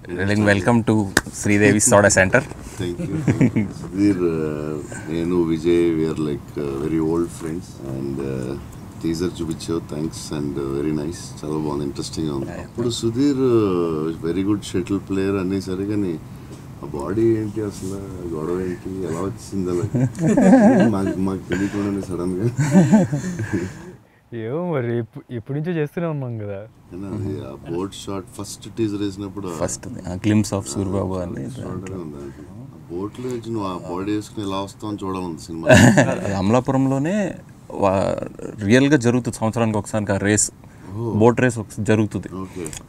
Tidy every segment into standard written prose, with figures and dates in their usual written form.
Welcome to Sridevi Soda Center. Thank you. Sudhir, Nenu, Vijay, we are like very old friends and teaser చూపించావు thanks and very nice చాలా బాగుంది interesting ఉంది. ఇప్పుడు Sudheer very good shuttle player అనేసరి కానీ ఆ body ఏంటి అసలు గొడవ ఏంటి ఎలా వచ్చింది అలా మాకు తెలియకుండానే సడన్గా ఏమో మరి ఎప్పటి నుంచో చేస్తూనే ఉన్నాం కదా. ఆ బోట్ షాట్ ఫస్ట్ టీజర్ వేసినప్పుడు ఫస్ట్ గ్లిమ్స్ ఆఫ్ సూర్యబాబు అని బోట్లో నువ్వు ఆ బాడీ వేసుకుని ఎలా వస్తావు చూడాలని సినిమా. అమలాపురంలోనే రియల్గా జరుగుతుంది సంవత్సరానికి ఒకసారి ఆ రేస్, బోట్ రేస్ జరుగుతుంది.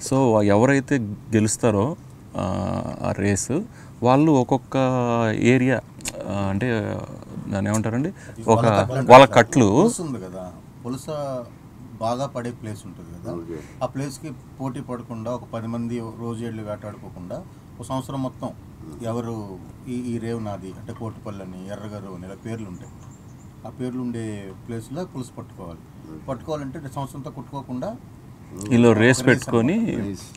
సో ఎవరైతే గెలుస్తారో ఆ రేసు వాళ్ళు ఒక్కొక్క ఏరియా అంటే దాన్ని ఏమంటారండి ఒక వాళ్ళ కట్లు పులస బాగా పడే ప్లేస్ ఉంటుంది కదా, ఆ ప్లేస్కి పోటీ పడకుండా ఒక 10 మంది రోజు వెళ్ళి వేటాడుకోకుండా ఒక సంవత్సరం మొత్తం ఎవరు ఈ రేవు నాది అంటే కోటిపల్లి అని ఎర్రగారు అని ఇలా పేర్లు ఉంటాయి. ఆ పేర్లు ఉండే ప్లేస్లో పులుసు పట్టుకోవాలంటే సంవత్సరంతో కొట్టుకోకుండా వీళ్ళు రేస్ పెట్టుకొని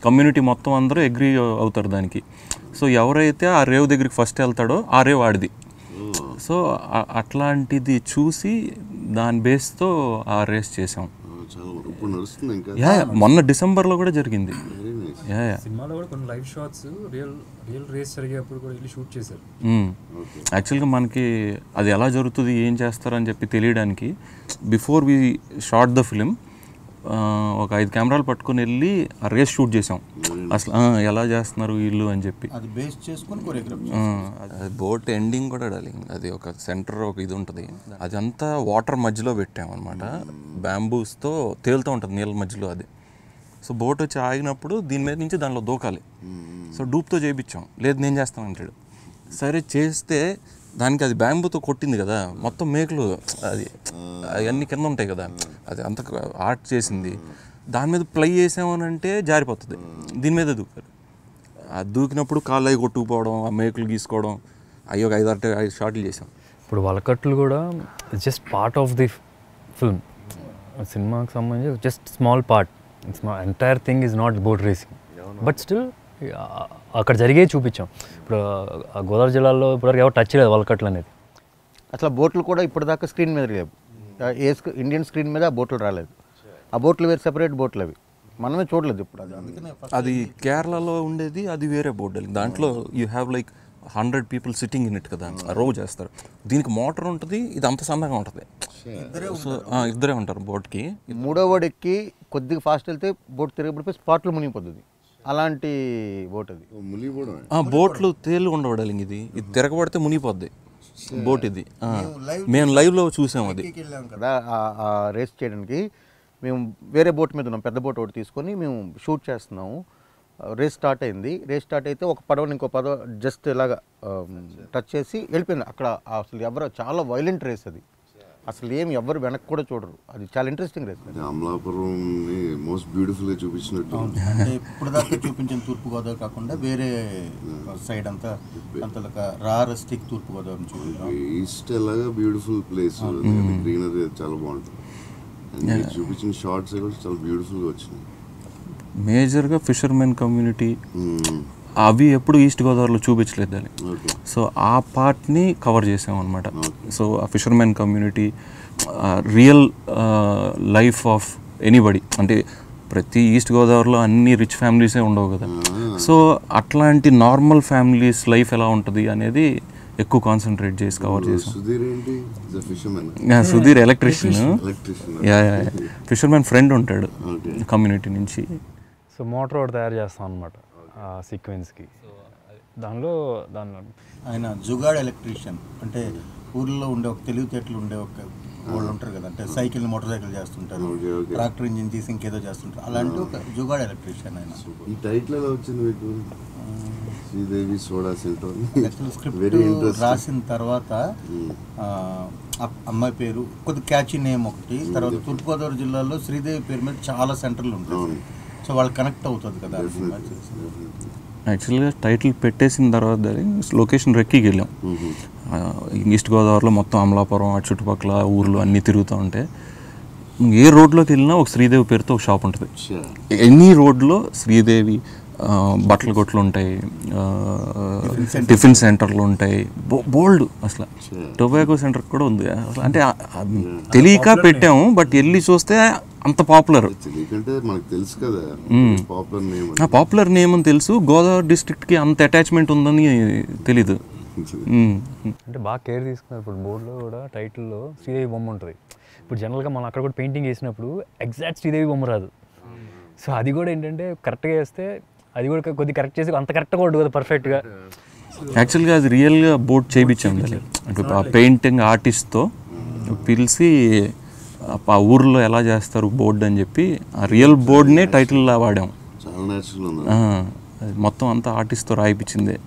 కమ్యూనిటీ మొత్తం అందరూ అగ్రీ అవుతారు దానికి. సో ఎవరైతే ఆ రేవ్ దగ్గరికి ఫస్ట్ వెళ్తాడో ఆ రేవ్ ఆడిది. సో అట్లాంటిది చూసి దాని బేస్తో ఆ రేస్ చేసాం. మొన్న డిసెంబర్లో కూడా జరిగింది. సినిమాలో కూడా కొన్ని లైవ్ షాట్స్ రియల్ రేస్ జరిగేప్పుడు కూడా వెళ్ళి షూట్ చేశారు. యాక్చువల్గా మనకి అది ఎలా జరుగుతుంది ఏం చేస్తారని చెప్పి తెలియడానికి before we shot the film ఒక 5 కెమెరాలు పట్టుకుని వెళ్ళి ఆ రేస్ షూట్ చేసాం. అసలు ఎలా చేస్తున్నారు వీళ్ళు అని చెప్పి. బోట్ ఎండింగ్ కూడా డార్లింగ్ అది ఒక సెంటర్ ఒక ఇది ఉంటుంది, అది అంతా వాటర్ మధ్యలో పెట్టాం అనమాట. బ్యాంబూస్తో తేలుతూ ఉంటుంది నీళ్ళ మధ్యలో అది. సో బోట్ వచ్చి ఆగినప్పుడు దీని మీద నుంచి దానిలో దూకాలి. సో డూప్తో చేయించాం. లేదు నేను చేస్తాను అంటాడు. సరే చేస్తే దానికి అది బ్యాంబూతో కొట్టింది కదా, మొత్తం మేకులు అది అవన్నీ కింద ఉంటాయి కదా, అది అంత ఆర్ట్ చేసింది. దాని మీద ప్లై చేసామని అంటే జారిపోతుంది. దీని మీద దూకారు. అది దూకినప్పుడు కాళ్ళు అవి కొట్టుకుపోవడం, ఆ మేకులు గీసుకోవడం, అవి ఒక 5 షాట్లు చేసాం. ఇప్పుడు వలకట్లు కూడా just part of the film. సినిమాకి సంబంధించి just small part. Entire thing is not boat racing, but still అక్కడ జరిగే చూపించాం. ఇప్పుడు గోదావరి జిల్లాలో ఇప్పటివరకు ఎవరు టచ్ లేదు వలకట్లు అనేది. అసలు బోట్లు కూడా ఇప్పటిదాకా స్క్రీన్ మీద లేవు. ఇండియన్ స్క్రీన్ మీద ఆ బోట్లు రాలేదు. ఆ బోట్లు వేరే సెపరేట్ బోట్లు అవి మనమే చూడలేదు ఇప్పుడు. అది కేరళలో ఉండేది, అది వేరే బోట్. దాంట్లో you have like 100 people sitting in it కదా, రోవ్ చేస్తారు. దీనికి మోటార్ ఉంటుంది, ఇది అంత సన్నగా ఉంటుంది. సో ఇద్దరే ఉంటారు బోట్కి. మూడో వాడు ఎక్కి కొద్దిగా ఫాస్ట్ వెళ్తే బోట్ తిరగబడిపోయి స్పాట్లో మునిగిపోతుంది. అలాంటి బోట్ అది. బోట్లు తేలు ఉండవడాలి. ఇది తిరగబడితే మునిగిపోద్ది బోట్. ఇది మేము లైవ్లో చూసాం. అది కదా ఆ రేస్ చేయడానికి మేము వేరే బోట్ మీద ఉన్నాం. పెద్ద బోట్ ఒకటి తీసుకొని మేము షూట్ చేస్తున్నాము. రేస్ స్టార్ట్ అయింది. రేస్ స్టార్ట్ అయితే ఒక పడవని ఇంకో పడవ జస్ట్ ఇలాగా టచ్ చేసి వెళ్ళిపోయింది. అక్కడ అసలు ఎవరు చాలా వైలెంట్ రేస్ అది. అసలు ఏమి ఎవరు వెనక్కి కూడా చూడరు. అది చాలా interesting race. Amalapuram most beautiful గా చూపించినట్టు అంటే ఇప్పుడు దాకా చూపించిన తూర్పుగోదావరి కాకుండా వేరే సైడ్ అంతా రారస్టిక్ తూర్పుగోదావరి చూపించాం. ఈస్ట్ ఎలాగా బ్యూటిఫుల్ ప్లేస్, గ్రీనరీ చాలా బాగుంటుంది. చూపించిన షార్ట్స్ చాలా బ్యూటిఫుల్ గా వచ్చినాయి. మేజర్గా ఫిషర్మెన్ కమ్యూనిటీ అవి ఎప్పుడు ఈస్ట్ గోదావరిలో చూపించలేదు దాన్ని. సో ఆ పార్ట్ని కవర్ చేసాం అనమాట. సో ఆ fishermen community, real life of anybody, అంటే ప్రతి ఈస్ట్ గోదావరిలో అన్ని రిచ్ ఫ్యామిలీసే ఉండవు కదా. సో అట్లాంటి నార్మల్ ఫ్యామిలీస్ లైఫ్ ఎలా ఉంటుంది అనేది ఎక్కువ కాన్సన్ట్రేట్ చేసి కవర్ చేసాం. సుధీర్ ఎలక్ట్రీషియన్, ఫిషర్మెన్ ఫ్రెండ్ ఉంటాడు కమ్యూనిటీ నుంచి. సో మోటార్ ఒకటి తయారు చేస్తాం అనమాట ఆ సీక్వెన్స్కి. దానిలో ఆయన జుగాడ్ ఎలక్ట్రీషియన్ అంటే ఊర్లో ఉండే ఒక తెలివితేటలు ఉండే ఒక వాళ్ళు ఉంటారు కదా, అంటే మోటార్ సైకిల్ చేస్తుంటారు, ట్రాక్టర్ ఇంజిన్ తీసి ఇంకేదో చేస్తుంటారు. అలాంటి ఒక జుగాడ్ ఎలక్ట్రీషియన్ ఆయన. ఈ టైటిల్ ఎలా వచ్చింది మీకు? Sridevi soda centre. స్క్రిప్ట్ రాసిన తర్వాత అమ్మాయి పేరు కొద్ది క్యాచీ నేమ్ ఒకటి, తర్వాత తూర్పుగోదావరి జిల్లాలో శ్రీదేవి పేరు మీద చాలా సెంటర్లు ఉంటాయి. సో వాళ్ళు కనెక్ట్ అవుతుంది కదా. యాక్చువల్గా టైటిల్ పెట్టేసిన తర్వాత లొకేషన్ రెక్కికి వెళ్ళాం. ఈస్ట్ గోదావరిలో మొత్తం అమలాపురం ఆ చుట్టుపక్కల ఊర్లు అన్నీ తిరుగుతూ ఉంటే ఏ రోడ్లోకి వెళ్ళినా ఒక శ్రీదేవి పేరుతో ఒక షాప్ ఉంటుంది. ఎనీ రోడ్లో శ్రీదేవి బట్టల కొట్లు ఉంటాయి, టిఫిన్ సెంటర్లు ఉంటాయి, బోల్డ్ అసలు టొబాకో సెంటర్ కూడా ఉంది అసలు. అంటే తెలియక పెట్టాము, బట్ వెళ్ళి చూస్తే అంత పాపులర్. తెలియకంటే మనకు తెలుసు కదా పాపులర్ నేమ్. పాపులర్ నేమ్ అని తెలుసు, గోదావరి డిస్ట్రిక్ట్కి అంత అటాచ్మెంట్ ఉందని తెలీదు. అంటే బాగా కేర్ తీసుకున్నారు. ఇప్పుడు బోర్డులో కూడా టైటిల్లో శ్రీదేవి బొమ్మ ఉంటుంది. ఇప్పుడు జనరల్గా మనం అక్కడ కూడా పెయింటింగ్ వేసినప్పుడు ఎగ్జాక్ట్ శ్రీదేవి బొమ్మ రాదు. సో అది కూడా ఏంటంటే కరెక్ట్గా వేస్తే అది కూడా కొద్దిగా కరెక్ట్ చేసి అంత కరెక్ట్గా ఉంటుంది కదా పర్ఫెక్ట్గా. యాక్చువల్గా అది రియల్గా బోర్డ్ చేయించాం అంటే ఆ పెయింటింగ్ ఆర్టిస్ట్తో పిలిచి ఆ ఊర్లో ఎలా చేస్తారు బోర్డు అని చెప్పి ఆ రియల్ బోర్డ్నే టైటిల్లా వాడాం. చాలా నేచురల్ ఉంది. మొత్తం అంతా ఆర్టిస్ట్తో రాయిపించిందే.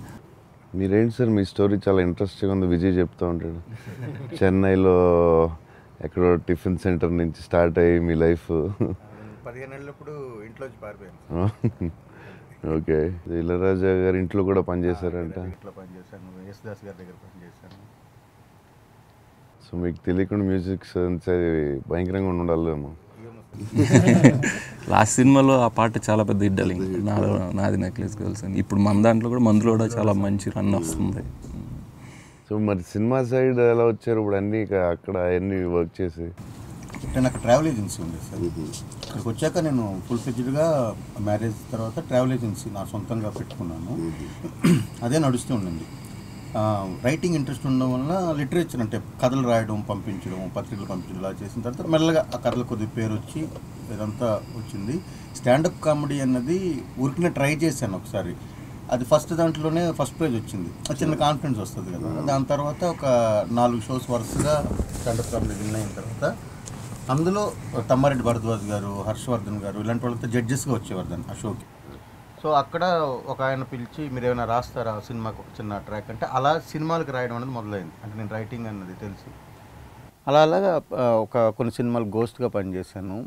మీరేంటి సార్, మీ స్టోరీ చాలా ఇంట్రెస్టింగ్ ఉంది. విజయ్ చెప్తూ ఉంటాడు చెన్నైలో ఎక్కడో టిఫిన్ సెంటర్ నుంచి స్టార్ట్ అయ్యి మీ లైఫ్ 15 ఏళ్ళప్పుడు ఇంట్లో పారిపోయాను. ఓకే, ఇళరాజా గారి ఇంట్లో కూడా పనిచేశారంట. ఇంట్లో పనిచేశాను, యేసుదాస్ గారి దగ్గర పనిచేశాను. సో మీకు తెలియకుండా మ్యూజిక్ భయంకరంగా ఉండాలేమో. లాస్ట్ సినిమాలో ఆ పాట చాలా పెద్ద హిట్ డార్లింగ్, నాది నెక్లెస్ గర్ల్స్ అని. ఇప్పుడు మన దాంట్లో కూడా మందులో కూడా చాలా మంచి రన్ వస్తుంది. సో మరి సినిమా సైడ్ ఎలా వచ్చారు ఇప్పుడు? అన్నీ అక్కడ అన్నీ వర్క్ చేసి అంటే నాకు ట్రావెల్ ఏజెన్సీ ఉంది సార్. ఇక్కడికి వచ్చాక నేను ఫుల్ ఫ్లెడ్జ్డ్గా మ్యారేజ్ తర్వాత ట్రావెల్ ఏజెన్సీ నా సొంతంగా పెట్టుకున్నాను. అదే నడుస్తూ ఉండింది. రైటింగ్ ఇంట్రెస్ట్ ఉండడం వల్ల లిటరేచర్ అంటే కథలు రాయడం, పంపించడం, పత్రికలు పంపించడం ఇలా చేసిన తర్వాత మెల్లగా ఆ కథలు కొద్దిగా పేరు వచ్చి ఇదంతా వచ్చింది. స్టాండప్ కామెడీ అన్నది ఊరికనే ట్రై చేశాను ఒకసారి. అది దాంట్లోనే ఫస్ట్ ప్రైజ్ వచ్చింది. చిన్న కాన్ఫిడెన్స్ వస్తుంది కదా. దాని తర్వాత ఒక 4 షోస్ వరుసగా స్టాండప్ కామెడీ విన్ అయిన తర్వాత అందులో తమ్మారెడ్డి భరద్వాజ్ గారు, హర్షవర్ధన్ గారు ఇలాంటి వాళ్ళతో జడ్జెస్గా వచ్చేవారు ఆ షోకి. సో అక్కడ ఒక ఆయన పిలిచి మీరు ఏమైనా రాస్తారా సినిమాకి ఒక చిన్న ట్రాక్ అంటే, అలా సినిమాలకు రాయడం అనేది మొదలైంది. అంటే నేను రైటింగ్ అన్నది తెలుసు. అలాగా కొన్ని సినిమాలు గోస్ట్గా పనిచేశాను.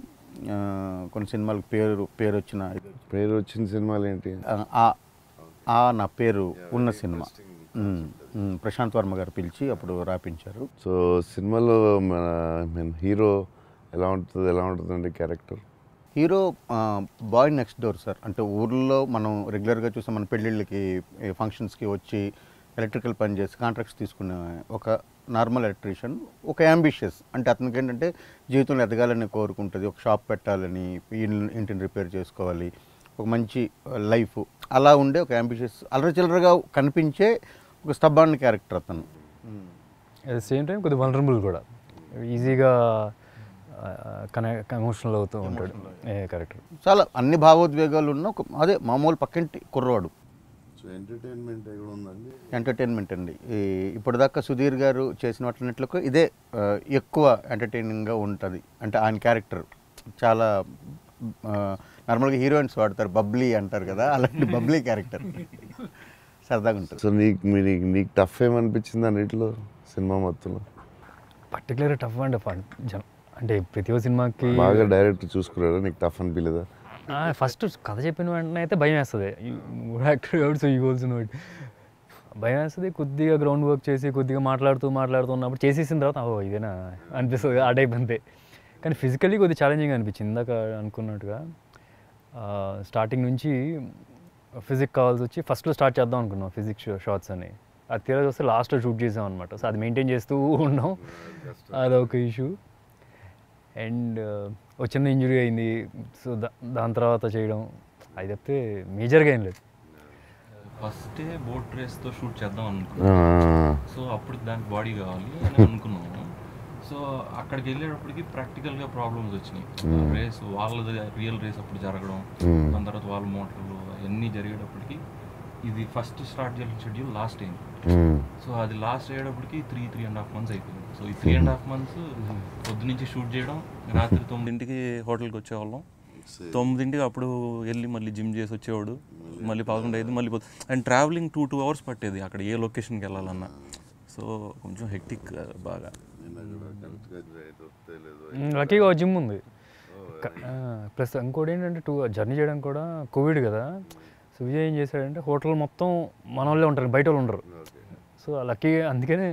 కొన్ని సినిమాలకు పేరు వచ్చిన సినిమాలు ఏంటి? నా పేరు ఉన్న సినిమా ప్రశాంత్ వర్మ గారు పిలిచి అప్పుడు రాపించారు. సో సినిమాలో మన హీరో ఎలా ఉంటుందండి character? Hero boy next door sir. అంటే ఊర్లో మనం రెగ్యులర్గా చూసాం, మన పెళ్ళిళ్ళకి ఫంక్షన్స్కి వచ్చి ఎలక్ట్రికల్ పని చేసి కాంట్రాక్ట్స్ తీసుకునే ఒక నార్మల్ ఎలక్ట్రీషియన్, ఒక యాంబిషియస్. అంటే అతనికి ఏంటంటే జీవితంలో ఎదగాలని కోరుకుంటుంది, ఒక షాప్ పెట్టాలని, ఇంటిని రిపేర్ చేసుకోవాలి, ఒక మంచి లైఫ్ అలా ఉండే ఒక యాంబిషియస్ అల్లరచిల్లరగా కనిపించే ఒక స్టబ్బాన్ క్యారెక్టర్ అతను. అట్ ద సేమ్ టైం కొద్దిగా వల్నరబుల్ కూడా, ఈజీగా ఎమోషనల్ అవుతూ ఉంటాడు క్యారెక్టర్. చాలా అన్ని భావోద్వేగాలు ఉన్న అదే మామూలు పక్కింటి కుర్రవాడు. ఎంటర్టైన్మెంట్ అండి. ఇప్పటిదాకా సుధీర్ గారు చేసిన వాటిన్నిటిలో ఇదే ఎక్కువ ఎంటర్టైనింగ్గా ఉంటుంది. అంటే ఆయన క్యారెక్టర్ చాలా నార్మల్గా హీరోయిన్స్ వాడతారు, బబ్లీ అంటారు కదా, అలాంటి బబ్లీ క్యారెక్టర్ సరదాగా ఉంటుంది. సో నీకు టఫ్ ఏమనిపించింది అన్నింటిలో సినిమా మొత్తంలో? పర్టికులర్ టఫ్ అంటే ప్రతి ఒక్క సినిమాకి బాగా డైరెక్ట్ చూసుకున్నారా? నీకు టఫ్ అనిపించలేదా? ఫస్ట్ కథ చెప్పిన వెంటనే అయితే భయం వేస్తుంది. యాక్టర్ కాబట్టి సో ఈ గోల్స్ భయం వేస్తుంది. కొద్దిగా గ్రౌండ్ వర్క్ చేసి కొద్దిగా మాట్లాడుతున్నప్పుడు చేసేసిన తర్వాత ఇదేనా అనిపిస్తుంది, ఆ టైప్ అంతే. కానీ ఫిజికల్లీ కొద్దిగా ఛాలెంజింగ్ అనిపించింది. ఇందాక అనుకున్నట్టుగా స్టార్టింగ్ నుంచి ఫిజిక్ కావాల్సి వచ్చి ఫస్ట్లో స్టార్ట్ చేద్దాం అనుకున్నాం ఫిజిక్స్ షార్ట్స్ అని. అది తీరా వస్తే లాస్ట్లో షూట్ చేసాం అనమాట. సో అది మెయింటైన్ చేస్తూ ఉన్నాం, అదొక ఇష్యూ. అండ్ ఒక చిన్న ఇంజురీ అయింది, సో దాని తర్వాత చేయడం అది చెప్తే మేజర్గా ఏం లేదు. ఫస్ట్ బోట్ రేస్తో షూట్ చేద్దాం అనుకున్నాం. సో అప్పుడు దానికి బాడీ కావాలి అని అనుకున్నాము. సో అక్కడికి వెళ్ళేటప్పటికి ప్రాక్టికల్గా ప్రాబ్లమ్స్ వచ్చినాయి. రేస్ వాళ్ళది రియల్ రేస్ అప్పుడు జరగడం, దాని తర్వాత వాళ్ళ మోటార్లు అవన్నీ జరిగేటప్పటికి ఇది ఫస్ట్ స్టార్ట్ చేసిన షెడ్యూల్ లాస్ట్ అయింది. సో అది లాస్ట్ అయ్యేటప్పటికి 3.5 months అయిపోయింది. సో ఈ 3.5 months పొద్దు నుంచి షూట్ చేయడం, రాత్రి 9ంటికి హోటల్కి వచ్చేవాళ్ళం, 9ంటికి అప్పుడు వెళ్ళి మళ్ళీ జిమ్ చేసి వచ్చేవాడు, మళ్ళీ 11 అయింది మళ్ళీ అండ్ ట్రావెలింగ్ 2 hours పట్టేది అక్కడ ఏ లొకేషన్కి వెళ్ళాలన్నా. సో కొంచెం హెక్టిక్ బాగా. లక్కీగా జిమ్ ఉంది. ప్లస్ ఇంకోటి ఏంటంటే జర్నీ చేయడం కూడా కోవిడ్ కదా. సో విజయ్ ఏం చేశాడంటే హోటల్ మొత్తం మన వాళ్ళే ఉంటారు, బయట వాళ్ళు ఉండరు. సో లక్కీగా అందుకనే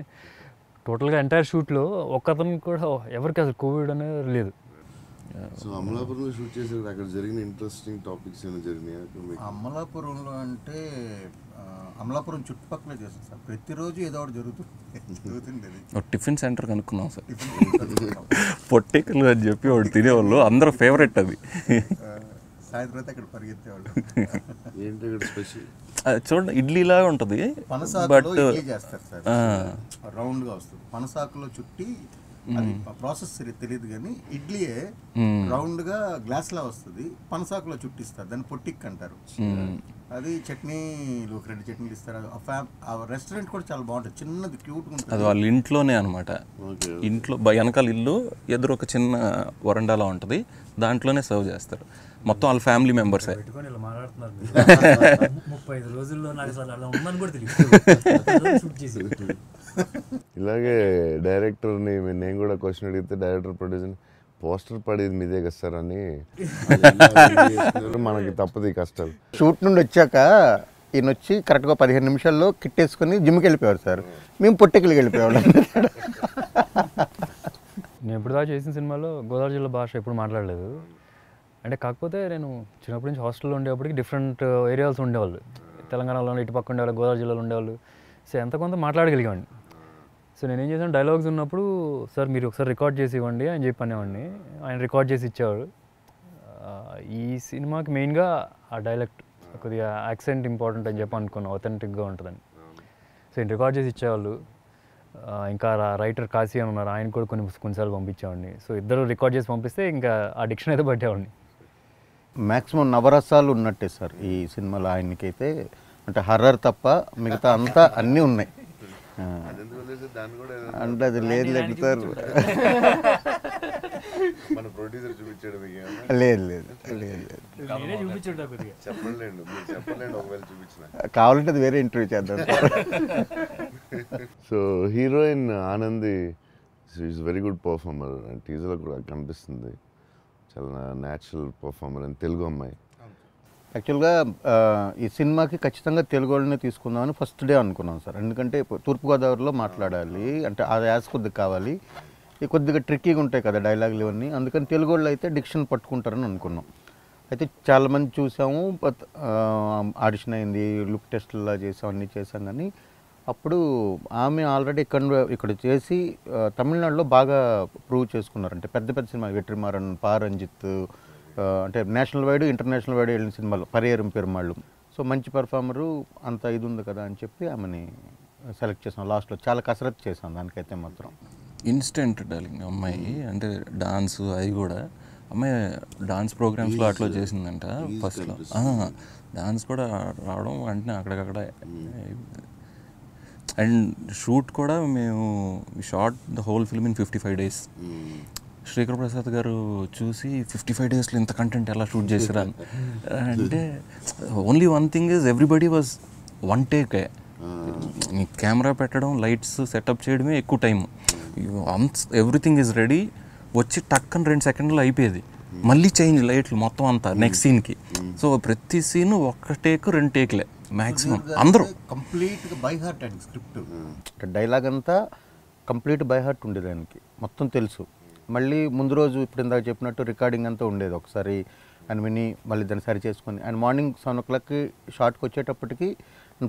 టోటల్గా ఎంటైర్ షూట్లో ఒక్కతనికి కూడా ఎవరికి అసలు కోవిడ్ అనేది లేదు. సో అమలాపురంలో షూట్ చేసేది అక్కడ జరిగిన ఇంట్రెస్టింగ్ టాపిక్స్ ఏమైనా జరిగినాయా మీకు? అమలాపురంలో అంటే అమలాపురం చుట్టుపక్కల చేస్తాం సార్, ప్రతిరోజు ఏదో ఒకటి జరుగుతుంది అది. ఒక టిఫిన్ సెంటర్ కనుక్కున్నాం సార్, పొట్టెక్కలు అని చెప్పి వాడు తినేవాళ్ళు, అందరూ ఫేవరెట్ అది. సాయంత్రం అయితే అక్కడ పరిగెత్తేవాళ్ళు. ఏంటి అక్కడ స్పెషల్? చూడండి ఇడ్లీలాగా ఉంటుంది, పనసాకులో ఇడ్లీ చేస్తారు సార్, రౌండ్గా వస్తుంది. పనసాకులో చుట్టి అది ప్రాసెస్ తెలియదు కానీ ఇడ్లీయే రౌండ్గా గ్లాస్లా వస్తుంది, పనసాకులో చుట్టిస్తారు, దాన్ని పొట్టిక్ అంటారు. అది చట్నీలు ఒక 2 చట్నీలు ఇస్తారు. ఆ రెస్టారెంట్ కూడా చాలా బాగుంటుంది, చిన్నది క్యూట్గా ఉంటుంది. అది వాళ్ళ ఇంట్లోనే అనమాట. ఇంట్లో వెనకాల ఇల్లు, ఎదురు ఒక చిన్న వరండాలా ఉంటుంది, దాంట్లోనే సర్వ్ చేస్తారు. మొత్తం వాళ్ళ ఫ్యామిలీ మెంబర్సే. 35 రోజుల్లో నాకు అసలు అలా ఉందని కూడా తెలియదు. ఇలాగే డైరెక్టర్ని నేను కూడా క్వశ్చన్ అడిగితే డైరెక్టర్ ప్రొడ్యూసర్ పోస్టర్ పడేది మీదే కదా సార్ అని, మనకి తప్పదు ఈ కష్టాలు. షూట్ నుండి వచ్చాక ఈయన వచ్చి కరెక్ట్గా 15 నిమిషాల్లో కిట్ వేసుకొని జిమ్కి వెళ్ళిపోయారు సార్, మేము పొట్టెక్కలికి వెళ్ళిపోయాం. నేను ఇప్పుడు దాకా చేసిన సినిమాలో గోదావరి జిల్లా భాష ఎప్పుడు మాట్లాడలేదు. అంటే కాకపోతే నేను చిన్నప్పటి నుంచి హాస్టల్లో ఉండేప్పటికి డిఫరెంట్ ఏరియాస్ ఉండేవాళ్ళు, తెలంగాణలో ఇటు పక్క ఉండేవాళ్ళు, గోదావరి జిల్లాలో ఉండేవాళ్ళు. సో ఎంత కొంత మాట్లాడగలిగేవాడిని. సో నేనేం చేశాను, డైలాగ్స్ ఉన్నప్పుడు సార్ మీరు ఒకసారి రికార్డ్ చేసి ఇవ్వండి అని చెప్పి అనేవాడిని. ఆయన రికార్డ్ చేసి ఇచ్చేవాడు. ఈ సినిమాకి మెయిన్గా ఆ డైలెక్ట్ కొద్దిగా యాక్సెంట్ ఇంపార్టెంట్ అని చెప్పి అనుకున్నాను, ఆథెంటిక్గా ఉంటుందని. సో ఈయన రికార్డ్ చేసి ఇచ్చేవాళ్ళు. ఇంకా రైటర్ కాశీ అని ఉన్నారు, ఆయన కూడా కొన్నిసార్లు పంపించేవాడిని. సో ఇద్దరు రికార్డ్ చేసి పంపిస్తే ఇంకా ఆ డిక్షన్ అయితే పట్టేవాడిని. మ్యాక్సిమం నవరసాలు ఉన్నట్టే సార్ ఈ సినిమాలో ఆయనకైతే, అంటే హర్రర్ తప్ప మిగతా అంతా అన్నీ ఉన్నాయి. అంటే అది లేదు సార్, మన ప్రొడ్యూసర్ చూపించాడు లేదు లేదు లేదు చెప్పలేండి, చెప్పలేండి ఒకవేళ చూపించిన. కావాలంటే అది వేరే ఇంటర్వ్యూ చేద్దాం. So heroine Anandi is very good performer, టీజర్లో కూడా కనిపిస్తుంది, చాలా న్యాచురల్ పర్ఫార్మర్ అని. తెలుగు అమ్మాయి. యాక్చువల్గా ఈ సినిమాకి ఖచ్చితంగా తెలుగు వాళ్ళనే తీసుకుందామని ఫస్ట్ డే అనుకున్నాం సార్, ఎందుకంటే తూర్పుగోదావరిలో మాట్లాడాలి అంటే అది యాస్ కొద్దిగా కావాలి, ఈ కొద్దిగా ట్రిక్కీగా ఉంటాయి కదా డైలాగులు ఇవన్నీ, అందుకని తెలుగు వాళ్ళు అయితే డిక్షన్ పట్టుకుంటారని అనుకున్నాం. అయితే చాలామంది చూసాము, ఆడిషన్ అయింది, లుక్ టెస్ట్లా చేసాం, అన్నీ చేసాం. కానీ అప్పుడు ఆమె ఆల్రెడీ ఇక్కడ చేసి తమిళనాడులో బాగా ప్రూవ్ చేసుకున్నారు. అంటే పెద్ద పెద్ద సినిమా వెట్రిమారన్, పారంజిత్, అంటే నేషనల్ వైడ్ ఇంటర్నేషనల్ వైడ్ వెళ్ళిన సినిమాలు, పరియేరం పెరుమాళ్ళు. సో మంచి పర్ఫార్మరు, అంత ఇది ఉంది కదా అని చెప్పి ఆమెని సెలెక్ట్ చేసాం. లాస్ట్లో చాలా కసరత్తు చేసాం దానికైతే మాత్రం. ఇన్స్టెంట్ డార్లింగ్ అమ్మాయి, అంటే డాన్స్ అవి కూడా అమ్మాయి డాన్స్ ప్రోగ్రామ్స్లో అట్లా చేసిందంట ఫస్ట్లో. డాన్స్ కూడా రావడం అంటే అక్కడికక్కడ. అండ్ షూట్ కూడా మేము short the whole film in 55 days. Srikar Prasad గారు చూసి 55 daysలో ఇంత కంటెంట్ ఎలా షూట్ చేశారా అంటే, only one thing is everybody was one take. నీ కెమెరా పెట్టడం, లైట్స్ సెటప్ చేయడమే ఎక్కువ టైం. ఎవ్రీథింగ్ ఈజ్ రెడీ, వచ్చి టక్కన 2 seconds అయిపోయేది, మళ్ళీ చేంజ్ లైట్లు మొత్తం అంతా నెక్స్ట్ సీన్కి. సో ప్రతి సీన్ 1 take 2 takeలే మ్యాక్సిమం. అందరూ కంప్లీట్గా బై హార్ట్ అండి స్క్రిప్ట్, డైలాగ్ అంతా కంప్లీట్ బై హార్ట్ ఉండేది ఆయనకి, మొత్తం తెలుసు. మళ్ళీ ముందు రోజు ఇప్పుడు ఇందాక చెప్పినట్టు రికార్డింగ్ అంతా ఉండేది, ఒకసారి ఆయన విని మళ్ళీ దాన్ని సరి చేసుకొని ఆయన మార్నింగ్ 7 o'clockకి షార్ట్కి వచ్చేటప్పటికి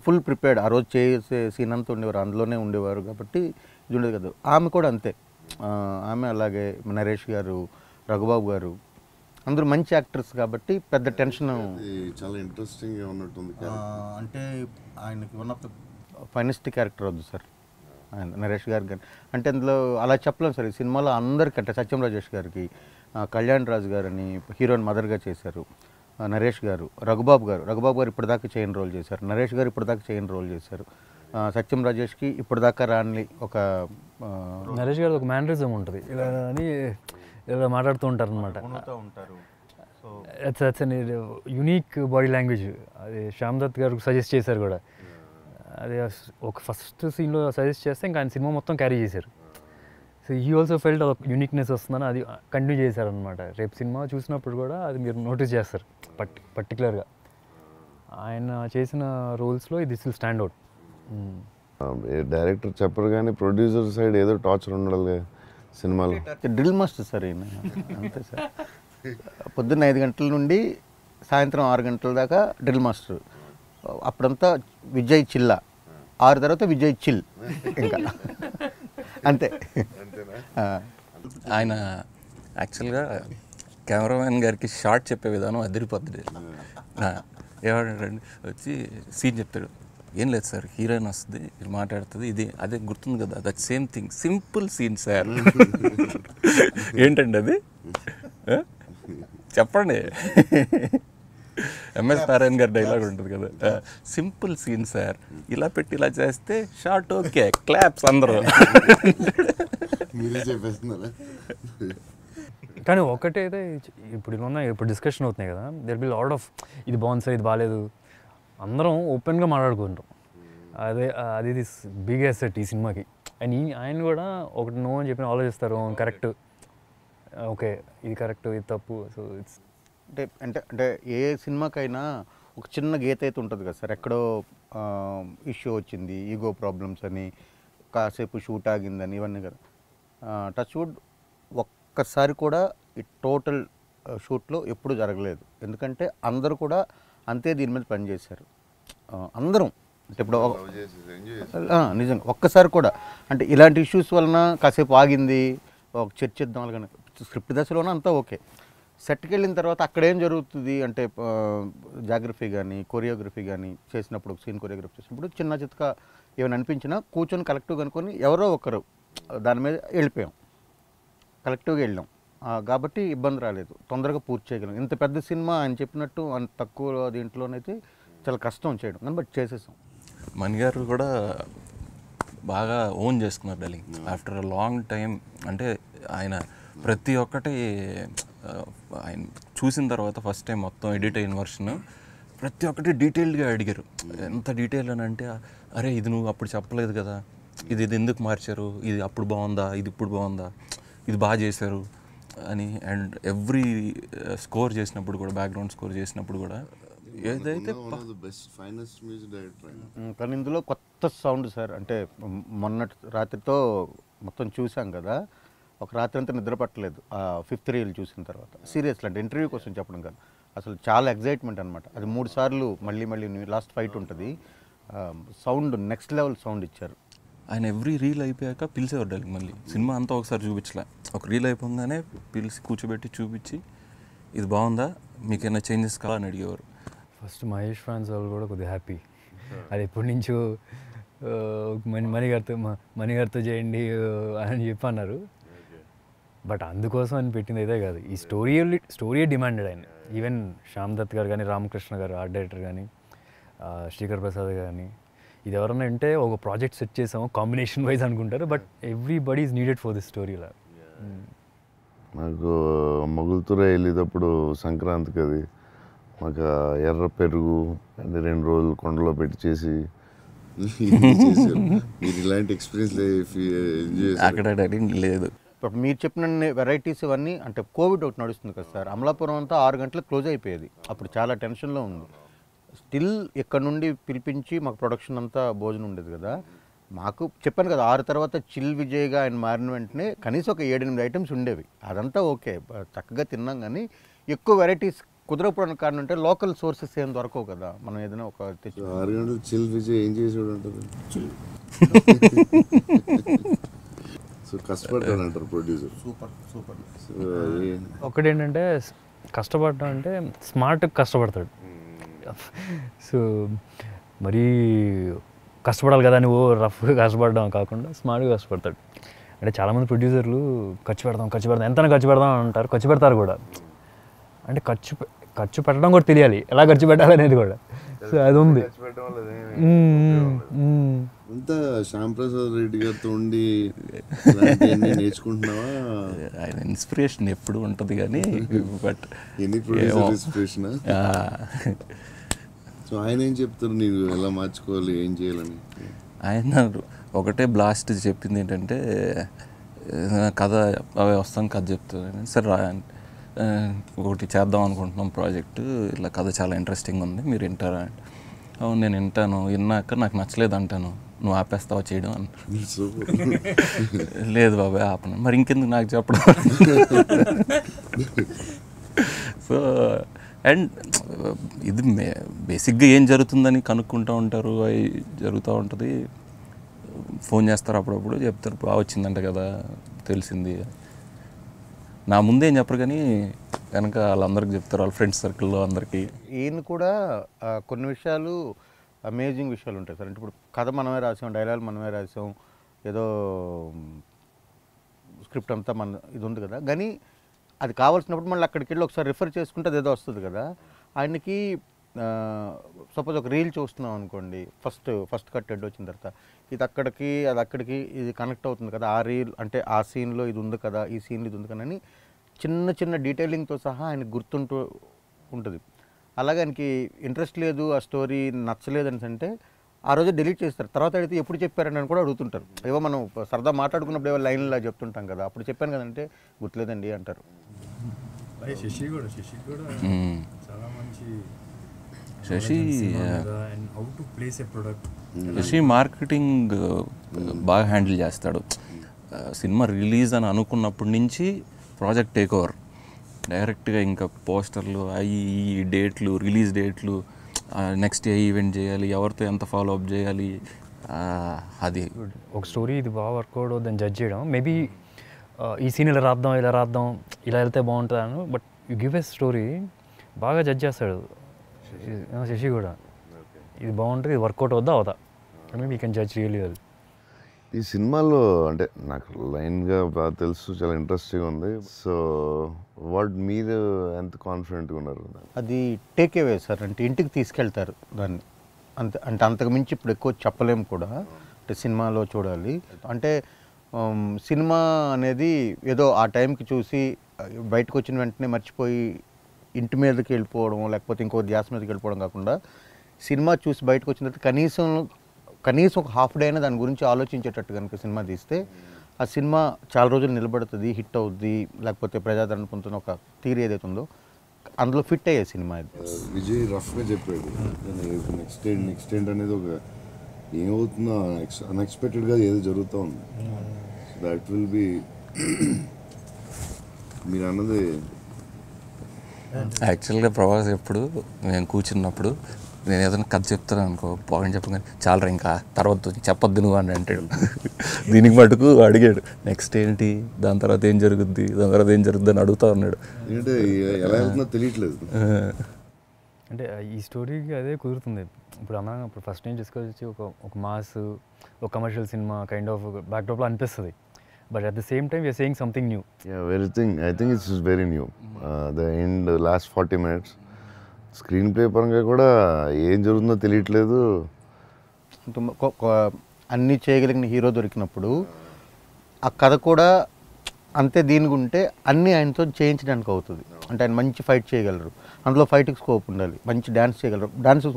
ఫుల్ ప్రిపేర్డ్. ఆ రోజు చేసే సీన్ అంతా ఉండేవారు, అందులోనే ఉండేవారు కాబట్టి ఇది ఉండేది కదా. ఆమె కూడా అంతే, ఆమె అలాగే నరేష్ గారు, రఘుబాబు గారు అందరూ మంచి యాక్టర్స్ కాబట్టి పెద్ద టెన్షన్. చాలా ఇంట్రెస్టింగ్గా ఉన్నట్టుంది. అంటే ఆయనకి one of the finest character వద్దు సార్ ఆయన నరేష్ గారికి కానీ. అంటే అందులో అలా చెప్పలేము సార్, ఈ సినిమాలో అందరికీ అంటే సత్యం రాజేష్ గారికి, కళ్యాణ్ రాజు గారని హీరోయిన్ మదర్గా చేశారు, నరేష్ గారు, రఘుబాబు గారు ఇప్పటిదాకా చేయని రోల్ చేశారు, నరేష్ గారు ఇప్పటిదాకా చేయని రోల్ చేశారు, సత్యం రాజేష్కి ఇప్పటిదాకా రాని ఒక నరేష్ గారు ఒక మేనరిజం ఉంటుంది, ఇలా అని ఇలా మాట్లాడుతూ ఉంటారు అనమాట. It's unique body language. అది శ్యామ్ దత్ గారు సజెస్ట్ చేశారు కూడా. అది ఒక ఫస్ట్ సీన్లో సజెస్ట్ చేస్తే ఇంకా ఆయన సినిమా మొత్తం క్యారీ చేశారు. సో ఈ ఆల్సో ఫెల్ట్ ఒక యూనిక్నెస్ వస్తుందని అది కంటిన్యూ చేశారనమాట. రేపు సినిమా చూసినప్పుడు కూడా అది మీరు నోటీస్ చేస్తారు పర్టికులర్గా. ఆయన చేసిన రోల్స్లో this will stand out. Director చెప్పరు కానీ ప్రొడ్యూసర్ సైడ్ ఏదో టార్చర్ ఉండాలి. సినిమాలో డ్రిల్ మాస్టర్ సార్ ఈయన అంతే సార్. పొద్దున్న 5 గంటల నుండి సాయంత్రం 6 గంటల దాకా డ్రిల్ మాస్టర్. అప్పుడంతా విజయ్ చిల్లా, 6 తర్వాత విజయ్ చిల్ ఇంకా అంతే. ఆయన యాక్చువల్గా కెమెరామెన్ గారికి షార్ట్ చెప్పే విధానం అదిరిపోద్ది. ఏమంటాడండి వచ్చి సీన్ చెప్తాడు, ఏం లేదు సార్ హీరోయిన్ వస్తుంది ఇది మాట్లాడుతుంది ఇది అదే గుర్తుంది కదా, that same thing simple scene sir. ఏంటండి అది చెప్పండి. ఎంఎస్ నారాయణ గారి డైలాగ్ ఉంటుంది కదా, సింపుల్ సీన్ సార్, ఇలా పెట్టి ఇలా చేస్తే షార్ట్ ఓకే క్లాప్స్ అందరూ. మీరే చెప్పేస్తున్నారా? కానీ ఒకటైతే ఇప్పుడు ఇలా ఉన్నాయి, ఇప్పుడు డిస్కషన్ అవుతున్నాయి కదా, దెర్ బి లాట్ ఆఫ్ ఇది బాగుంది సార్ ఇది బాగాలేదు, అందరం ఓపెన్గా మాట్లాడుకుంటాం. అది బిగ్ అసెట్ ఈ సినిమాకి. అండ్ ఆయన కూడా ఒకటి నో అని చెప్పి ఆలోచిస్తారు, కరెక్ట్ ఓకే ఇది కరెక్ట్ ఇది తప్పు. సో ఇట్స్ అంటే ఏ సినిమాకైనా ఒక చిన్న గీత అయితే ఉంటుంది కదా సార్, ఎక్కడో ఇష్యూ వచ్చింది, ఈగో ప్రాబ్లమ్స్ అని, కాసేపు షూట్ ఆగిందని, ఇవన్నీ కదా. టచ్ వుడ్ ఒక్కసారి కూడా ఈ టోటల్ షూట్లో ఎప్పుడు జరగలేదు. ఎందుకంటే అందరూ కూడా అంతే దీని మీద పనిచేశారు అందరం. అంటే ఇప్పుడు నిజంగా ఒక్కసారి కూడా అంటే ఇలాంటి ఇష్యూస్ వలన కాసేపు ఆగింది, ఒక చర్చిద్దాం అలాగని స్క్రిప్ట్ దశలోనే అంతా ఓకే. సెట్కి వెళ్ళిన తర్వాత అక్కడేం జరుగుతుంది అంటే జాగ్రఫీ కానీ కొరియోగ్రఫీ కానీ చేసినప్పుడు, సీన్ కొరియోగ్రఫీ చేసినప్పుడు చిన్న చితక ఏమైనా అనిపించినా కూర్చొని కలెక్టివ్గా అనుకొని ఎవరో ఒకరు దాని మీద వెళ్ళిపోయాం, కలెక్టివ్గా వెళ్ళాం కాబట్టి ఇబ్బంది రాలేదు, తొందరగా పూర్తి చేయగలం. ఇంత పెద్ద సినిమా ఆయన చెప్పినట్టు అంత తక్కువ దీంట్లోనైతే చాలా కష్టం చేయడం, కానీ బట్ చేసేసాం. మణి గారు కూడా బాగా ఓన్ చేసుకున్నారు darling after a long time. అంటే ఆయన ప్రతి ఒక్కటి ఆయన చూసిన తర్వాత ఫస్ట్ టైం మొత్తం ఎడిట్ అయిన వర్షన్ ప్రతి ఒక్కటి డీటెయిల్డ్గా అడిగారు. ఎంత డీటెయిల్ అని అంటే, అరే ఇది నువ్వు అప్పుడు చెప్పలేదు కదా, ఇది ఎందుకు మార్చారు, ఇది అప్పుడు బాగుందా, ఇది ఇప్పుడు బాగుందా, ఇది బాగా చేశారు అని. అండ్ ఎవ్రీ స్కోర్ చేసినప్పుడు కూడా, బ్యాక్గ్రౌండ్ స్కోర్ చేసినప్పుడు కూడా ఏదైతే కానీ ఇందులో కొత్త సౌండ్ సార్. అంటే మొన్నటి రాత్రితో మొత్తం చూసాం కదా, ఒక రాత్రి అంతా నిద్ర పట్టలేదు 5th రీల్ చూసిన తర్వాత. సీరియస్లీ అంటే ఇంటర్వ్యూ కోసం చెప్పడం కాదు, అసలు చాలా ఎగ్జైట్మెంట్ అనమాట. అది 3 సార్లు మళ్ళీ లాస్ట్ ఫైట్ ఉంటుంది, సౌండ్ నెక్స్ట్ లెవెల్ సౌండ్ ఇచ్చారు. ఆయన ఎవ్రీ రీల్ అయిపోయాక పిలిచేవారు డార్లింగ్. మళ్ళీ సినిమా అంతా ఒకసారి చూపించలే, ఒక రీల్ అయిపోగానే పిలిచి కూర్చోబెట్టి చూపించి ఇది బాగుందా, మీకేమైనా చేంజెస్ కావాలని అడిగేవారు. ఫస్ట్ మహేష్ ఫ్యాన్స్ వాళ్ళు కూడా కొద్దిగా హ్యాపీ. అది ఎప్పటి నుంచో మణి గారితో చేయండి అని చెప్పి అన్నారు. బట్ అందుకోసం అని పెట్టింది అయితే కాదు, ఈ స్టోరీయే డిమాండెడ్ ఆయన. ఈవెన్ శ్యామ్ దత్ గారు కానీ, రామకృష్ణ గారు ఆర్ట్ డైరెక్టర్ కానీ, శ్రీకర్ ప్రసాద్ కానీ, ఇది ఎవరన్నా అంటే ఒక ప్రాజెక్ట్ సెట్ చేసాము కాంబినేషన్ వైజ్ అనుకుంటారు, but everybody is needed for this story. ఇలా నాకు మొగుల్తుర వెళ్ళేటప్పుడు సంక్రాంతికి అది మాకు ఎర్ర పెరుగు అంటే 2 రోజులు కొండలో పెట్టి చేసి మీరు ఇలాంటి ఎక్స్పీరియన్స్ అక్కడ లేదు. ఇప్పుడు మీరు చెప్పిన వెరైటీస్ ఇవన్నీ అంటే కోవిడ్ ఒకటి నడుస్తుంది కదా సార్, అమలాపురం అంతా 6 గంటలకు క్లోజ్ అయిపోయేది, అప్పుడు చాలా టెన్షన్లో ఉంది. స్టిల్ ఇక్కడ నుండి పిలిపించి మాకు ప్రొడక్షన్ అంతా భోజనం ఉండేది కదా. మాకు చెప్పాను కదా 6 తర్వాత చిల్ విజయ్గా ఆయన మారిన వెంటనే కనీసం ఒక 7-8 ఐటమ్స్ ఉండేవి. అదంతా ఓకే, చక్కగా తిన్నాం. కానీ ఎక్కువ వెరైటీస్ కుదరకపోవడానికి కారణం అంటే లోకల్ సోర్సెస్ ఏం దొరకవు కదా, మనం ఏదైనా ఒక 6 గంటలు చిల్ విజయ్ ఏం చేసాడు అంటారు, సో కష్టపడ్డాడు అంటారు ప్రొడ్యూసర్. సూపర్. ఒకటేంటంటే కష్టపడటం అంటే స్మార్ట్గా కష్టపడతాడు. సో మరీ కష్టపడాలి కదా నువ్వు రఫ్గా కష్టపడడం కాకుండా స్మార్ట్గా కష్టపడతాడు. అంటే చాలామంది ప్రొడ్యూసర్లు ఖర్చు పెడదాం ఎంత ఖర్చు పెడదాం అంటారు, ఖర్చు పెడతారు కూడా. అంటే ఖర్చు పెట్టడం కూడా తెలియాలి, ఎలా ఖర్చు పెట్టాలి అనేది కూడా. సో అది ఉంది. అంతా శ్యామ్ ప్రసాద్ రెడ్డి గారితో ఉండి నేర్చుకుంటున్నావా? ఆయన ఇన్స్పిరేషన్ ఎప్పుడు ఉంటుంది కానీ, బట్ ఎన్ని ప్రొడ్యూసర్ ఇన్స్పిరేషన్. సో ఆయన ఏం చెప్తారు నీకు ఎలా మార్చుకోవాలి, ఏం చేయాలని? ఆయన ఒకటే బ్లాస్ట్ చెప్పింది ఏంటంటే, కథ అవే వస్తాను కథ చెప్తాను సార్, ఒకటి చేద్దాం అనుకుంటున్నాం ప్రాజెక్టు, ఇలా కథ చాలా ఇంట్రెస్టింగ్ ఉంది, మీరు వింటారా? అవును నేను వింటాను, విన్నాక నాకు నచ్చలేదు అంటాను, నువ్వు ఆపేస్తావా చేయడం అని. సూపర్. లేదు బాబాయ్ ఆపను. మరి ఇంకెందుకు నాకు చెప్పడం. సో అండ్ ఇది బేసిక్గా ఏం జరుగుతుందని కనుక్కుంటూ ఉంటారు, అవి జరుగుతూ ఉంటుంది. ఫోన్ చేస్తారు అప్పుడప్పుడు, చెప్తారు బాగా వచ్చిందంట కదా, తెలిసింది. నా ముందేం చెప్పరు కానీ వెనక వాళ్ళందరికీ చెప్తారు, వాళ్ళ ఫ్రెండ్స్ సర్కిల్లో అందరికీ. ఈయన కూడా కొన్ని విషయాలు అమేజింగ్ విషయాలు ఉంటాయి సార్. అంటే ఇప్పుడు కథ మనమే రాసాం, డైలాగ్ మనమే రాసాం, ఏదో స్క్రిప్ట్ అంతా మన ఇది ఉంది కదా, కానీ అది కావాల్సినప్పుడు మళ్ళీ అక్కడికి వెళ్ళి ఒకసారి రిఫర్ చేసుకుంటే అది ఏదో వస్తుంది కదా. ఆయనకి సపోజ్ ఒక రీల్ చూస్తున్నాం అనుకోండి, ఫస్ట్ కట్ హెడ్ వచ్చిన తర్వాత ఇది అక్కడికి అది అక్కడికి ఇది కనెక్ట్ అవుతుంది కదా, ఆ రీల్ అంటే ఆ సీన్లో ఇది ఉంది కదా, ఈ సీన్లో ఇది ఉంది కదా అని చిన్న చిన్న డీటెయిలింగ్తో సహా ఆయనకు గుర్తుంటూ ఉంటుంది. అలాగే ఆయనకి ఇంట్రెస్ట్ లేదు, ఆ స్టోరీ నచ్చలేదు అని అంటే ఆ రోజు డిలీట్ చేస్తారు. తర్వాత అడిగితే ఎప్పుడు చెప్పారని అని కూడా అడుగుతుంటారు. ఏవో మనం సరదా మాట్లాడుకున్నప్పుడు ఏవో లైన్లా చెప్తుంటాం కదా, అప్పుడు చెప్పాను కదంటే గుర్తులేదండి అంటారు. శశి కూడా చాలా మంచి Sashi how to place a product. Sashi marketing బాగా హ్యాండిల్ చేస్తాడు. సినిమా రిలీజ్ అని అనుకున్నప్పటి నుంచి ప్రాజెక్ట్ టేక్ ఓవర్, డైరెక్ట్గా ఇంకా పోస్టర్లు అవి ఈ డేట్లు, రిలీజ్ డేట్లు, నెక్స్ట్ ఏ ఈవెంట్ చేయాలి, ఎవరితో ఎంత ఫాలో అప్ చేయాలి, అది ఒక స్టోరీ ఇది బాగా వర్కౌట్ అవుతుందని జడ్జ్ చేయడం. మేబీ ఈ సీన్ ఇలా రాద్దాం ఇలా వెళ్తే బాగుంటుంది అని, but you give a story బాగా జడ్జ్ చేస్తాడు శశి కూడా. ఇది బాగుంటుంది, ఇది వర్కౌట్ అవుద్దా అవుదా అని we can judge really well. ఈ సినిమాలో అంటే నాకు లైన్గా బాగా తెలుసు, చాలా ఇంట్రెస్టింగ్ ఉంది. సో మీరు ఎంత కాన్ఫిడెంట్గా ఉన్నారు? అది టేక్ అవే సార్, అంటే ఇంటికి తీసుకెళ్తారు దాన్ని, అంటే అంతకు మించి ఇప్పుడు ఎక్కువ చెప్పలేము కూడా. అంటే సినిమాలో చూడాలి. అంటే సినిమా అనేది ఏదో ఆ టైంకి చూసి బయటకు వచ్చిన వెంటనే మర్చిపోయి ఇంటి మీదకి వెళ్ళిపోవడం, లేకపోతే ఇంకో ధ్యాస మీదకి వెళ్ళిపోవడం కాకుండా సినిమా చూసి బయటకు వచ్చిన తర్వాత కనీసం ఒక హాఫ్ డే అయినా దాని గురించి ఆలోచించేటట్టు కనుక సినిమా తీస్తే ఆ సినిమా చాలా రోజులు నిలబడుతుంది, హిట్ అవుద్ది, లేకపోతే ప్రజాదరణ పొందుతున్న ఒక థియరీ ఏదైతే ఉందో అందులో ఫిట్ అయ్యే సినిమా ఇది. విజయ్ రఫ్గా చెప్పాడు, నెక్స్ట్ ఏంటి అనేది ఒక ఏమవుతుందో అన్ఎక్స్పెక్టెడ్గా ఏదో జరుగుతూ ఉంది. దట్ విల్ బి మీరు అన్నది. యాక్చువల్గా ప్రభాస్ ఎప్పుడు నేను కూర్చున్నప్పుడు నేను ఏదైనా కథ చెప్తాను అనుకో, పాయింట్ చెప్పగానే చాలరా ఇంకా తర్వాత చెప్పొద్దు నువ్వు అని అంటాడు. దీనికి మటుకు అడిగాడు నెక్స్ట్ ఏంటి, దాని తర్వాత ఏం జరుగుద్ది అని అడుగుతా ఉన్నాడు. ఏంటంటే ఎలా వెళ్తుందో తెలియట్లేదు. అంటే ఈ స్టోరీకి అదే కుదురుతుంది. ఇప్పుడు ఫస్ట్ నేను తీసుకొచ్చి ఒక మాస్, ఒక కమర్షియల్ సినిమా కైండ్ ఆఫ్ బ్యాక్డ్రాప్లో అనిపిస్తుంది. But at the same time, we are saying something new. Yeah, I think it's very new. The end, last 40 minutes. Screen play పరంగా కూడా ఏం జరుగుతుందో తెలియట్లేదు. అన్నీ చేయగలిగిన హీరో దొరికినప్పుడు ఆ కథ కూడా అంతే దీనికి ఉంటే అన్నీ ఆయనతో చేయించడానికి అవుతుంది. అంటే ఆయన మంచి ఫైట్ చేయగలరు, అందులో ఫైట్కి స్కోప్ ఉండాలి, మంచి డ్యాన్స్ చేయగలరు, డ్యాన్స్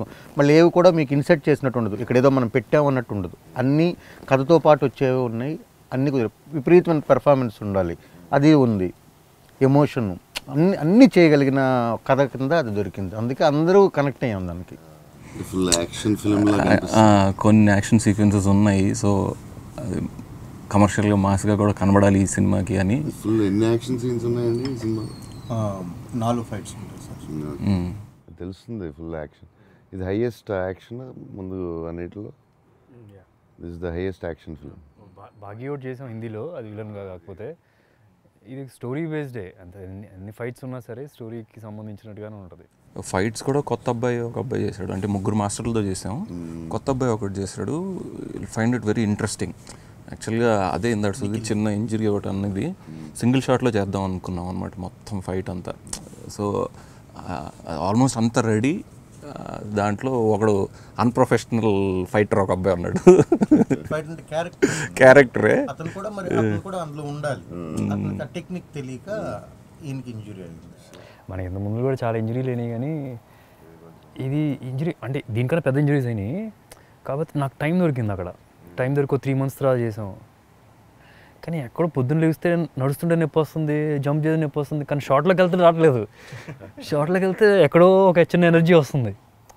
మళ్ళీ ఏవి కూడా మీకు ఇన్సెట్ చేసినట్టు ఉండదు, ఇక్కడ ఏదో మనం పెట్టామన్నట్టు ఉండదు, అన్నీ కథతో పాటు వచ్చేవి ఉన్నాయి, అన్ని విపరీతమైన పెర్ఫార్మెన్స్ ఉండాలి, అది ఉంది, ఎమోషన్, అన్నీ చేయగలిగిన కథ కింద అది దొరికింది. అందుకే అందరూ కనెక్ట్ అయ్యాం దానికి. ఫుల్ యాక్షన్ ఫిల్మ్ కొన్ని యాక్షన్ సీక్వెన్సెస్ ఉన్నాయి. సో అది కమర్షియల్గా మాస్గా కూడా కనబడాలి ఈ సినిమాకి అని. ఫుల్ ఎన్ని యాక్షన్ సీన్స్ ఉన్నాయండి ఈ సినిమా? 4 ఫైట్స్ ఉంటాయి సార్. తెలుస్తుంది ఫుల్ యాక్షన్. ఇది హైయెస్ట్ యాక్షన్ ముందు అన్నిటిలో. This is the highest action film. Baaghi out చేసాం హిందీలో, అది విలన్గా కాకపోతే ఇది స్టోరీ బేస్డే. అంత ఎన్ని ఫైట్స్ ఉన్నా సరే స్టోరీకి సంబంధించినట్టుగానే ఉంటుంది. ఫైట్స్ కూడా ఒక అబ్బాయి చేశాడు, అంటే 3 మాస్టర్లతో చేసాం. కొత్త అబ్బాయి ఒకటి చేశాడు. Find it very interesting. యాక్చువల్గా అదే ఇందాడు సుధీర్ చిన్న ఇంజరీ ఒకటి అనేది సింగిల్ షాట్లో చేద్దాం అనుకున్నాం అనమాట మొత్తం ఫైట్ అంతా. సో ఆల్మోస్ట్ అంతా రెడీ. దాంట్లో ఒకడు అన్ప్రొఫెషనల్ ఫైటర్ ఒక అబ్బాయి ఉన్నాడు, క్యారెక్టరే. అతను కూడా అందులో ఉండాలి, టెక్నిక్ తెలియక ఈయనకి ఇంజురీ అయింది. మనకి ఇంత ముందు కూడా చాలా ఇంజరీలు అయినాయి, కానీ ఇది ఇంజరీ అంటే దీనికన్నా పెద్ద ఇంజరీస్ అయినాయి. కాబట్టి నాకు టైం దొరికింది, అక్కడ టైం దొరికి 3 months తర్వాత చేసాం. కానీ ఎక్కడో పొద్దున్న లేస్తే నడుస్తుంటే నొప్పి వస్తుంది, జంప్ చేస్తే నొప్పి వస్తుంది, కానీ షార్ట్లోకి వెళ్తే రావట్లేదు. షార్ట్లోకి వెళ్తే ఎక్కడో ఒక చిన్న ఎనర్జీ వస్తుంది,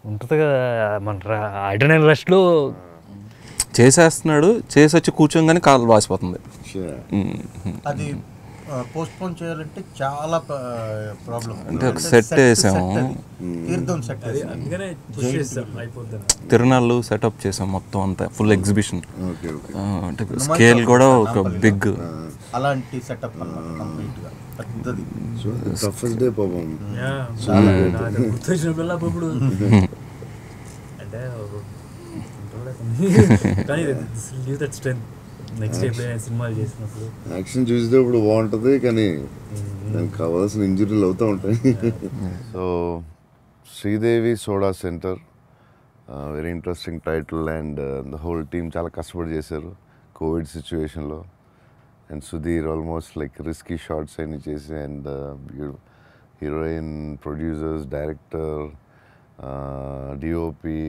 ఉంటుంది కదా మన అడ్రినల్ రష్లో. చేసేస్తున్నాడు, చేసి వచ్చి కూర్చోగానే కాలు వాసిపోతుంది. అది పోస్ట్ పోన్ చేయాలంటే చాలా ప్రాబ్లం. అంటే ఒక సెట్ వేసాము, తీర్థం సెట్ తిరునాళ్ళు సెటప్ చేసాం మొత్తం అంతా, ఫుల్ ఎగ్జిబిషన్. అంటే స్కేల్ కూడా ఒక బిగ్, అలాంటి సెటప్ అన్నమాట కంప్లీట్ గా పెద్దది. టఫెస్ట్ డే పాపం. అంటే కానీ give that strength next day సినిమాలు చేసినప్పుడు. యాక్షన్ చూసేటప్పుడు బాగుంటుంది, కానీ దానికి కావాల్సిన ఇంజురీలు అవుతూ ఉంటాయి. So Sridevi soda centre, very interesting title. And the whole team చాలా కష్టపడి చేశారు కోవిడ్ సిచ్యువేషన్లో. And Sudheer almost like risky shots అన్ని చేసి, and heroine, producers, director, DOP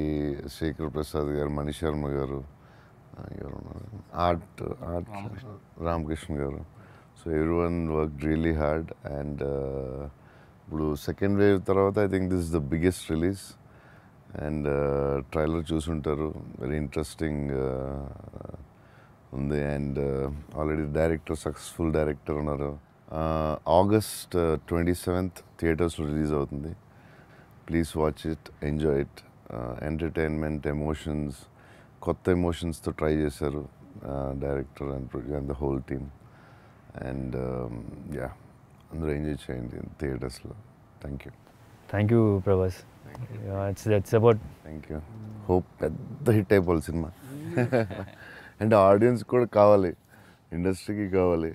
Shekhar Prasad garu, Mani Sharma garu, art Ramakrishna garu. So everyone work really hard. And ఇప్పుడు సెకండ్ వేవ్ తర్వాత I think this is the biggest release. And trailer చూసుంటారు, very interesting ఉంది. And already director, successful director ఉన్నారు. August 27th థియేటర్స్లో release అవుతుంది. Please watch it, enjoy it. Entertainment, emotions, కొత్త ఎమోషన్స్తో try చేశారు director and the whole team. And yeah, అందరూ enjoy చేయండి థియేటర్స్లో. Thank you Prabhas. It's about. Thank you. Hope పెద్ద hit అయిపోవాలి సినిమా. అంటే ఆడియన్స్ కూడా కావాలి, ఇండస్ట్రీకి కావాలి.